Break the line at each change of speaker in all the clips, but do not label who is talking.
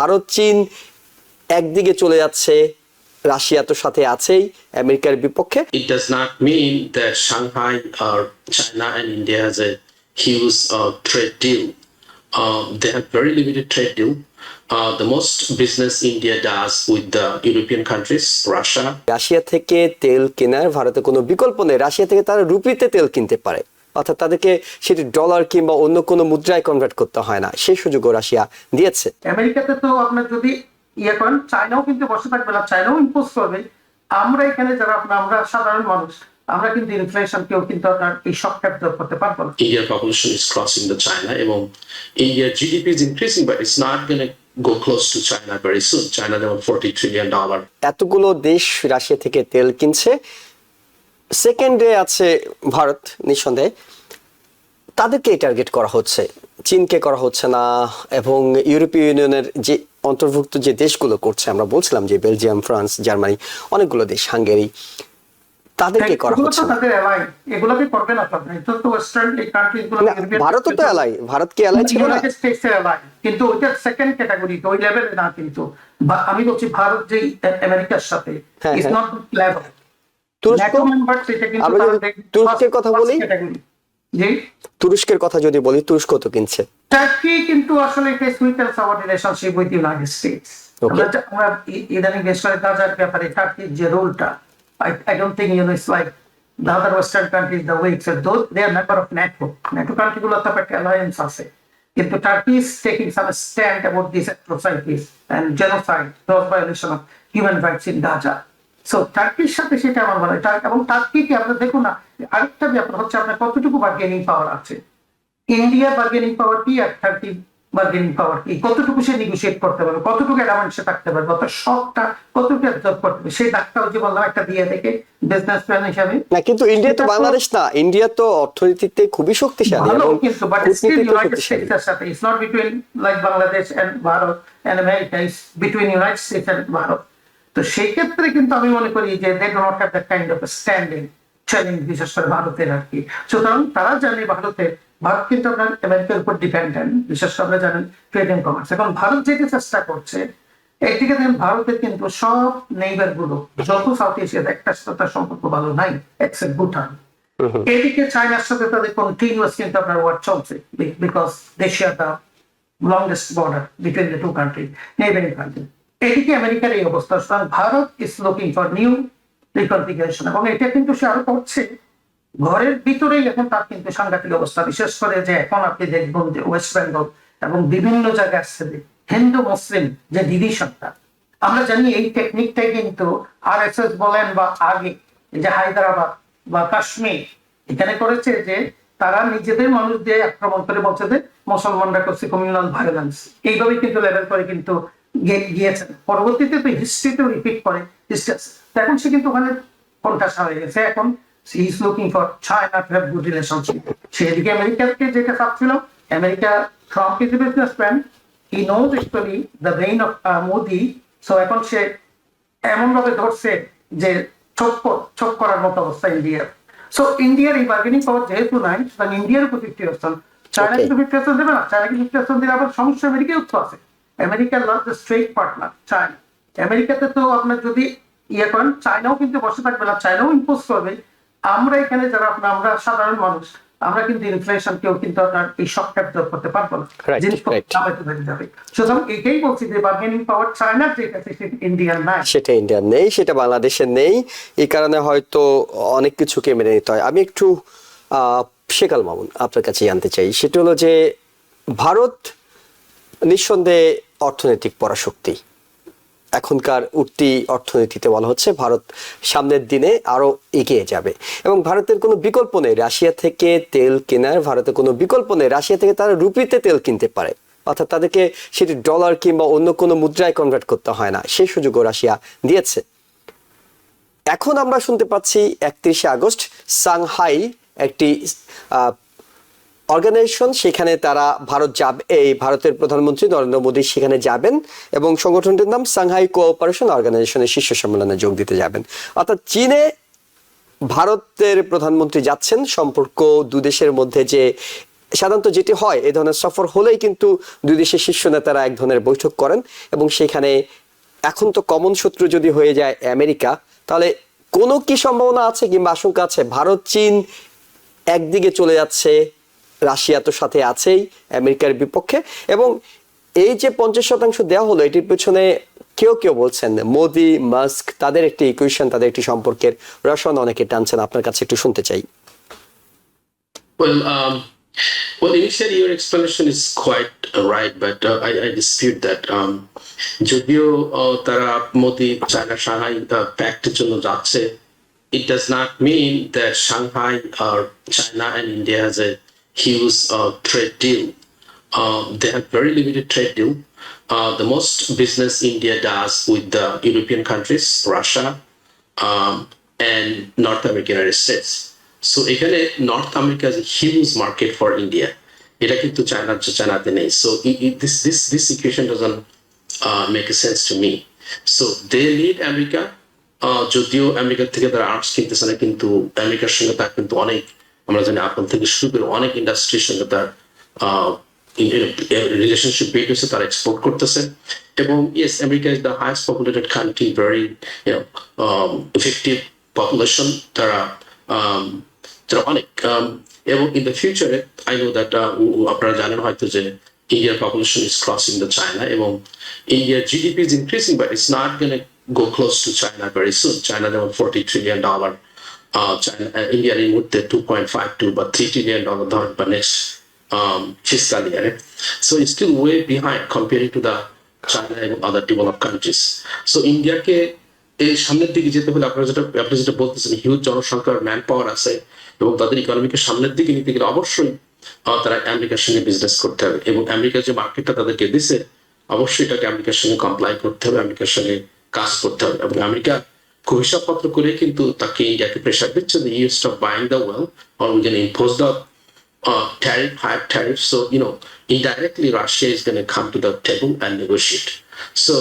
ভারত চীন একদিকে চলে যাচ্ছে, রাশিয়া তো সাথে আছেই আমেরিকার বিপক্ষে।
It does not mean that Shanghai or China and India has a huge trade deal. They have very limited trade deal. The most business India does with the European countries, Russia.
Russia থেকে তেল কেনার ভারতের কোনো বিকল্প নেই। Russia থেকে তারা রুপিতে তেল কিনতে পারে, অর্থাৎ তাদেরকে সেটি ডলার কিংবা অন্য কোনো মুদ্রায় কনভার্ট করতে হয় না, সেই সুযোগও রাশিয়া দিয়েছে।
আমেরিকাতে তো আপনার যদি করেন, চায়নাও কিন্তু বসে থাকবে না, চায়নাও ইম্পোজ করবে। আমরা এখানে যারা আমরা সাধারণ মানুষ, আমরা কিন্তু ইনফ্লেশনকেও কিন্তু আপনার এই শক ক্যাপচার করতে পারবো না।
Indian population is crossing the China, এবং India GDP is increasing, but it's not going to go close to China very soon. China about $40 trillion.
এতগুলো দেশ রাশিয়া থেকে তেল কিনছে, সেকেন্ডে আছে ভারত নিঃসন্দেহে। তাদেরকে টার্গেট করা হচ্ছে, চীনকে করা হচ্ছে না। এবং ইউরোপীয় ইউনিয়নের যে অন্তর্ভুক্ত যে দেশগুলো করছে, আমরা বলছিলাম যে বেলজিয়াম, ফ্রান্স, জার্মানি, অনেকগুলো দেশ, হাঙ্গেরি, তাদেরকে করা হচ্ছে না।
এগুলোকে করবে না তো, তো ওয়েস্টার্ন এই কান্ট্রিগুলো,
ভারতও তো এলাই, ভারত কি এলাই ছিল না?
কিন্তু ওইটা সেকেন্ড ক্যাটাগরি, ওই লেভেলে না। কিন্তু আমি বলছি ভারত যে আমেরিকার সাথে ইজ নট লেভেল।
তুরস্কের কথা বলি, তুরস্কের কথা যদি বলি, তুরস্ক তো কিনছে।
টার্কি কিন্তু আসলে একটা sweet and sour relationship with United States. আমরা ইদানিং বেশ করে গাজার ব্যাপারে টার্কির যে রোলটা, I don't think it's like the other Western countries the way it's though they are member of NATO. NATO country গুলো তো একটা alliance আছে, কিন্তু Turkey is taking some stand about these atrocities and genocide, gross violation of human rights in Gaza. So টার্কির সাথে সেটা আমার মনে হয়। এবং টার্কিকে আমরা দেখুন না, আরেকটা ব্যাপার হচ্ছে আপনার কতটুকু বার্গেনিং পাওয়ার আছে। ইন্ডিয়া বার্গেনিং পাওয়ার কি আর টার্কি বার্গেনিং পাওয়ার কি, কতটুকু সে নেগোশিয়েট করতে পারবে, কতটুকু অ্যাডভান্সে থাকতে পারবে, অর্থাৎ শকটা কতটুকু অ্যাবজর্ব করতে পারবে, সেই ডাক্তার যে বললাম একটা দিয়ে থেকে বিজনেস প্ল্যান হিসাবে।
না, কিন্তু ইন্ডিয়া তো বাংলাদেশ না, ইন্ডিয়া তো অর্থনীতিতে খুবই শক্তিশালী,
ভালো, কিন্তু বাট স্টিল ইউনাইটেড স্টেটসের সাথে it's not between like Bangladesh and Bharat and America, it's between United States and Bharat. তো সেই ক্ষেত্রে কিন্তু আমি মনে করি যে they do not have that kind of standing challenge, বিশেষ করে ভারতের আর কি। সুতরাং তারা জানে ভারত কিন্তু আপনার আমেরিকার উপর ডিপেন্ডেন্ট, বিশেষ করে আমরা জানেন ট্রেড এন্ড কমার্স। এখন ভারত যেতে চেষ্টা করছে, একদিকে দেখেন ভারতের কিন্তু সব নেইবার গুলো যত সাউথ এশিয়াতে একটা সাথে সম্পর্ক ভালো নাই এক্সেপ্ট ভুটান। এদিকে চায়নার সাথে তাদের কন্টিনিউয়াস কিন্তু আপনার ওয়ার চলছে, because they share the longest border between the two country, neighbouring country. এদিকে আমেরিকার এই অবস্থা। সুতরাং Bharat is looking for new reconfiguration, এবং এটা কিন্তু সে আরো করছে ঘরের ভিতরেই। এখন তার কিন্তু সাংঘাতিক অবস্থা, বিশেষ করে যে এখন আপনি দেখবেন যে ওয়েস্ট বেঙ্গল এবং বিভিন্ন জায়গায় আসছে হিন্দু মুসলিম যে ডিভিশনটা, আমরা জানি এই টেকনিকটাই কিন্তু আরএসএস বলেন বা আগে যে হায়দ্রাবাদ বা কাশ্মীর এখানে করেছে, যে তারা নিজেদের মানুষ দিয়ে আক্রমণ করে বলছে যে মুসলমানরা করছে কমিউনাল ভায়োলেন্স, এইভাবে কিন্তু লেভেল করে কিন্তু গিয়েছেন। পরবর্তীতে তো হিস্ট্রিতেও রিপিট করে এখন সে কিন্তু ওখানে কন্টাসা হয়ে গেছে। এখন he is looking for China to have good relationship. সেদিকে আমেরিকাকে যেটা চাচ্ছিল, America Trump is a businessman, he knows actually the vein of Modi, so এখন সে এমন ভাবে ধরছে যে চোখ করার মতো অবস্থা ইন্ডিয়ার। সো ইন্ডিয়ার এই বার্গেনিং পাওয়ার যেহেতু নাই, সুতরাং ইন্ডিয়ার উপর 50%, চায়না কিন্তু 50% দেবে না। চায়না কিন্তু 50% দিলে আবার সমস্যা আমেরিকায় উত্তর আছে। আমেরিকার not the straight partner China. আমেরিকাতে তো আপনার যদি করেন, চায়নাও কিন্তু বসে থাকবে না, চায়নাও ইম্পোজ করবে। আমরা এখানে যারা আমরা সাধারণ মানুষ, আমরা কিন্তু ইনফ্লেশনকেও কিন্তু আপনার এই শক ক্যাপচার করতে পারবো না, জিনিসপত্র দামে বেড়ে যাবে। সুতরাং এটাই বলছি যে বার্গেনিং পাওয়ার চায়নার যে কাছে ইন্ডিয়ার নাই,
সেটা ইন্ডিয়ার নেই, সেটা বাংলাদেশের নেই। এই কারণে হয়তো অনেক কিছুকে মেনে নিতে হয়। আমি একটু শেখাল মামুন আপনার কাছে জানতে চাই, সেটা হলো যে ভারত নিঃসন্দেহে অর্থনৈতিক পরাশক্তি। এখনকার উঠতি অর্থনীতিতে বলা হচ্ছে ভারত সামনের দিনে আরো এগিয়ে যাবে, এবং ভারতের কোনো বিকল্প নেই রাশিয়া থেকে তেল কেনার। ভারতের কোনো বিকল্প নেই, রাশিয়া থেকে তারা রুপিতে তেল কিনতে পারে, অর্থাৎ তাদেরকে সেটি ডলার কিংবা অন্য কোনো মুদ্রায় কনভার্ট করতে হয় না, সেই সুযোগও রাশিয়া দিয়েছে। এখন আমরা শুনতে পাচ্ছি 31শে আগস্ট সাংহাই একটি অর্গানাইজেশন, সেখানে তারা ভারত যাবে, এই ভারতের প্রধানমন্ত্রী নরেন্দ্র মোদী সেখানে যাবেন, এবং সংগঠনটির নাম সাংহাই কোঅপারেশন অর্গানাইজেশনের শীর্ষ সম্মেলনে যোগ দিতে যাবেন। অর্থাৎ চীনে ভারতের প্রধানমন্ত্রী যাচ্ছেন, সম্পর্ক দু দেশের মধ্যে যে সাধারণত যেটি হয় এই ধরনের সফর হলেই কিন্তু দুই দেশের শীর্ষ নেতারা এক ধরনের বৈঠক করেন এবং সেখানে এখন তো কমন শত্রু যদি হয়ে যায় আমেরিকা, তাহলে কোনো কি সম্ভাবনা আছে কিংবা আশঙ্কা আছে ভারত চীন একদিকে চলে যাচ্ছে, রাশিয়া তো সাথে আছেই আমেরিকার বিপক্ষে, এবং এই যে 50% দেওয়া হলো এটির পেছনে কেউ কেউ বলছেন মোদি মাস্ক তাদের একটি ইকুয়েশন, তাদের একটি সম্পর্কের রসায়ন অনেকে টানছেন, আপনার কাছে একটু শুনতে চাই।
Well, initially your explanation is quite right, but I dispute that. যদিও তারা মোদি চায়না সাংহাই প্যাক্টের জন্য যাচ্ছে, it does not mean that Shanghai or China and India has a huge trade deal. They have very limited trade deal. The most business India does with the European countries, Russia, and North America, United States. So এখানে North America is a huge market for India. এটা কিন্তু চায়নাতে নেই. So this equation doesn't make a sense to me. So they need America. যদিও America থেকে তারা arms কিনতেছে না, কিন্তু আমেরিকার সঙ্গে তার কিন্তু অনেক, আমরা জানি আপেল থেকে শুরু করে অনেক ইন্ডাস্ট্রির সঙ্গে তার রিলেশনশিপ বিল্ড হয়েছে, তারা এক্সপোর্ট করতেছে। এবং yes, America is the highest populated country, very effective population, তারা অনেক। এবং ইন দ্য ফিউচারে আই নো দ্যাট আপনারা জানেন হয়তো যে Indian population is crossing the China, এবং India GDP is increasing, but it's not going to go close to China very soon. China level $40 trillion. China, India in the 2.52 but $3 trillion by next fiscal year. So it's still way behind comparing to the China and other developed countries. So India ke এই সামনের দিকে যেতে হলে আপনি যেটা বলতেছেন, huge জনসংখ্যার man power আছে এবং তাদের ইকোনমিকে সামনের দিকে নিতে গেলে অবশ্যই তারা আমেরিকার সঙ্গে বিজনেস করতে হবে, এবং আমেরিকার যে মার্কেটটা তাদেরকে দিছে অবশ্যই এটাকে আমেরিকার সঙ্গে কমপ্লাই করতে হবে, আমেরিকার সঙ্গে কাজ করতে হবে। এবং আমেরিকা খুব হিসাবপত্র করে কিন্তু তাকে ইন্ডিয়াকে প্রেশার দিচ্ছে, যে you stop buying the oil or we can impose the tariff, high tariff. So indirectly Russia is going to come to the table and negotiate. So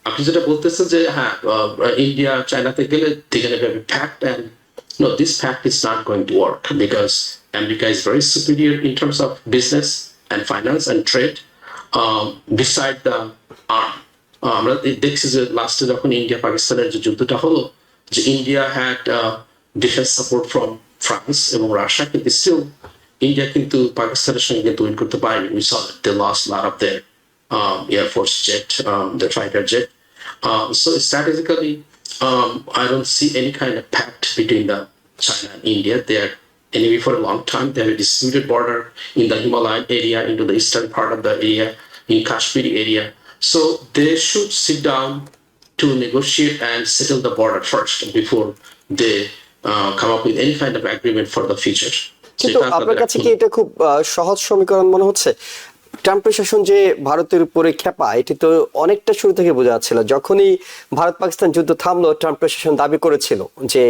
আপনি যেটা বলতেছেন যে হ্যাঁ ইন্ডিয়া চায়নাতে গেলে they're going to have a pact, and no, this pact is not going to work because America is very superior in terms of business and finance and trade, beside the arm. আমরা দেখছি যে লাস্টে যখন India পাকিস্তানের যে যুদ্ধটা হলো, যে India had defence support from France এবং রাশিয়া, কিন্তু স্টিল ইন্ডিয়া কিন্তু পাকিস্তানের সঙ্গে কিন্তু উইন করতে পারেনি। We saw that they lost a lot of their Air Force jet, their fighter jet. So strategically, I don't see any kind of pact between the China and India. They are enemy for a long time. They have a disputed border in the Himalayan area, into the eastern part of the area, in Kashmir area. So they should sit down to negotiate and settle the border first before they come up with any kind of agreement for the future.
কিন্তু আপনার কাছে কি এটা খুব সহজ সমীকরণ মনে হচ্ছে? ট্রাম্প প্রশাসন যে ভারতের উপরে খেপা, এটি তো অনেকটা শুরু থেকে বোঝা যাচ্ছিল। যখনই ভারত পাকিস্তান যুদ্ধ থামলো, ট্রাম্প প্রশাসন দাবি করেছিল যে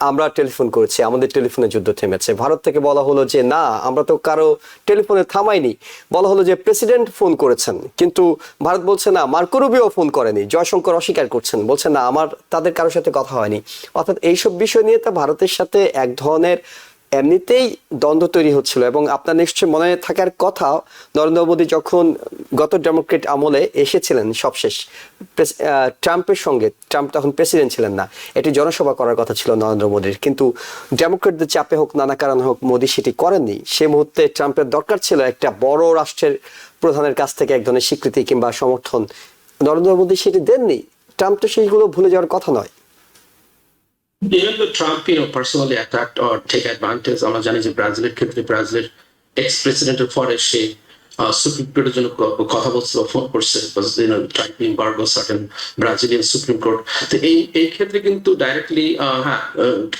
আমরা টেলিফোন করেছি, আমাদের টেলিফোনে যুদ্ধ থেমেছে। ভারত থেকে বলা হলো যে না, আমরা তো কারো টেলিফোনে থামাইনি। বলা হলো যে প্রেসিডেন্ট ফোন করেছেন, কিন্তু ভারত বলছে না, মার্কো রুবিও ফোন করেনি। জয়শঙ্কর অস্বীকার করছেন, বলছেন না, তাদের কারোর সাথে কথা হয়নি। অর্থাৎ এইসব বিষয় নিয়ে তো ভারতের সাথে এক ধরনের এমনিতেই দ্বন্দ্ব তৈরি হচ্ছিল। এবং আপনার নিশ্চয় মনে থাকার কথা, নরেন্দ্র মোদী যখন গত ডেমোক্রেট আমলে এসেছিলেন সবশেষ ট্রাম্পের সঙ্গে, ট্রাম্প তখন প্রেসিডেন্ট ছিলেন না, এটি জনসভা করার কথা ছিল নরেন্দ্র মোদীর, কিন্তু ডেমোক্রেটদের চাপে হোক নানা কারণে হোক মোদী সেটি করেননি। সে মুহূর্তে ট্রাম্পের দরকার ছিল একটা বড় রাষ্ট্রের প্রধানের কাছ থেকে এক ধরনের স্বীকৃতি কিংবা সমর্থন। নরেন্দ্র মোদী সেটি দেননি। ট্রাম্প তো সেইগুলো ভুলে যাওয়ার কথা নয়।
Even though Trump, personally attacked or take advantage, আমরা জানি যে ব্রাজিলের ক্ষেত্রে ব্রাজিলের এক্স প্রেসিডেন্টের পরে সে সুপ্রিম কোর্টের জন্য কথা বলছে বা ফোন করছে, try to embargo certain Brazilian supreme court. তো এই ক্ষেত্রে কিন্তু ডাইরেক্টলি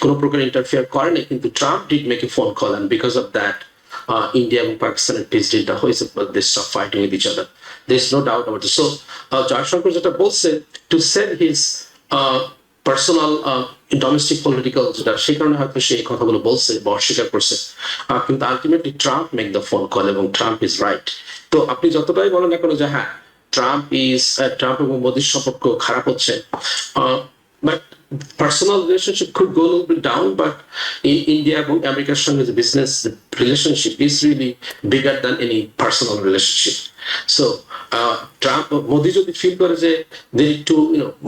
কোনো প্রকার ইন্টারফেয়ার করেনি, কিন্তু Trump did make a phone call, and because of that India এবং পাকিস্তানের প্রেসিডেন্টটা হয়েছে, they stop fighting with each other, there is no doubt about it. So Jaishankar যেটা বলছে, to send his personal domestic political, যেটা সেই কারণে হয়তো সেই কথাগুলো বলছে বা অস্বীকার করছে, কিন্তু ultimately Trump make the phone call এবং ট্রাম্প ইজ রাইট। তো আপনি যতটাই বলেন না কেন যে হ্যাঁ ট্রাম্প এবং মোদির সম্পর্ক খারাপ হচ্ছে, but personal relationship could go a little bit down, but in India and America's the business relationship is really bigger than any personal relationship. So Trump, Modi যদি feel করে যে they need to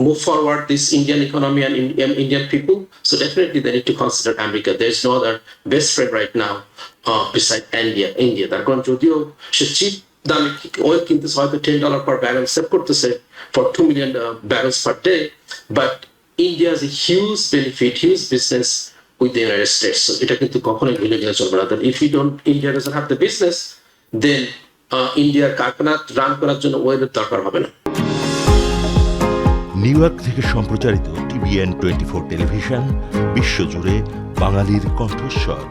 move forward this Indian economy and Indian people, so definitely they need to consider America. There is no other best friend right now beside India. তার কারণ যদিও সে cheap দামে oil কিনতেছে হয়তো $10 per barrel save করতেছে for 2 million barrels per day, but India has a huge benefit, huge business with the United States. So এটা কিন্তু কখনোই ভুলে গেলে চলবে না। That if India doesn't have the business, then ইন্ডিয়ার কারখানা রান করার জন্য ওয়েলের দরকার হবে না।
নিউ ইয়র্ক থেকে সম্প্রচারিত TVN 24 টেলিভিশন বিশ্বজুড়ে বাঙালির কণ্ঠস্বর।